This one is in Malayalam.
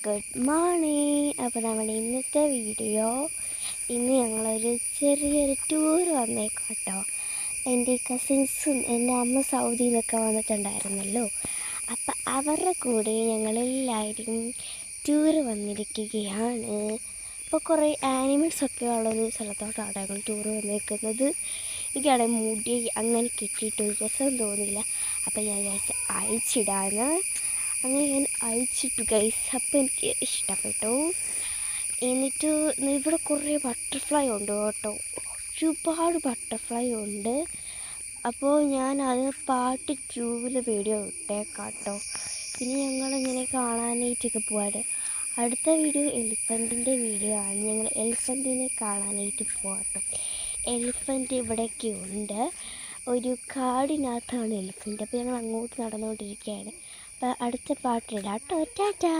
Good morning. അപ്പോൾ നമ്മുടെ ഇന്നത്തെ വീഡിയോ, ഇന്ന് ഞങ്ങളൊരു ചെറിയൊരു ടൂർ വന്നേക്കാം കേട്ടോ. എൻ്റെ കസിൻസും എൻ്റെ അമ്മ സൗദിയിൽ നിന്നൊക്കെ വന്നിട്ടുണ്ടായിരുന്നല്ലോ. അപ്പം അവരുടെ കൂടെ ഞങ്ങളെല്ലാവരും ടൂർ വന്നിരിക്കുകയാണ്. അപ്പോൾ കുറേ ആനിമൽസൊക്കെ ഉള്ളൊരു സ്ഥലത്തോട്ടാണ് ഞങ്ങൾ ടൂർ വന്നേക്കുന്നത്. എനിക്കാണെങ്കിൽ മുടി അങ്ങനെ കിട്ടിയിട്ടൊരു രസം തോന്നിയില്ല. അപ്പം ഞാൻ വിചാരിച്ച് അയച്ചിടാന്ന്. അങ്ങനെ ഞാൻ അയച്ചിട്ടു ഗൈസ്. അപ്പോൾ എനിക്ക് ഇഷ്ടപ്പെട്ടു. എന്നിട്ട് ഇവിടെ കുറേ ബട്ടർഫ്ലൈ ഉണ്ട് കേട്ടോ, ഒരുപാട് ബട്ടർഫ്ലൈ ഉണ്ട്. അപ്പോൾ ഞാൻ അത് പാർട്ട് 2 വീഡിയോ ഇട്ടേക്കാം കേട്ടോ. പിന്നെ ഞങ്ങളിങ്ങനെ കാണാനായിട്ടൊക്കെ പോവാണ്. അടുത്ത വീഡിയോ എലിഫൻറ്റിൻ്റെ വീഡിയോ ആണ്. ഞങ്ങൾ എലിഫൻറ്റിനെ കാണാനായിട്ട് പോകാം കേട്ടോ. എലിഫൻറ്റ് ഇവിടെയൊക്കെ ഉണ്ട്, ഒരു കാടിനകത്താണ് എലിഫൻറ്റ്. അപ്പോൾ ഞങ്ങൾ അങ്ങോട്ട് നടന്നുകൊണ്ടിരിക്കുകയാണ്. അപ്പോൾ അടുത്ത പാട്ടിടാം കേട്ടോ. ടാറ്റാ.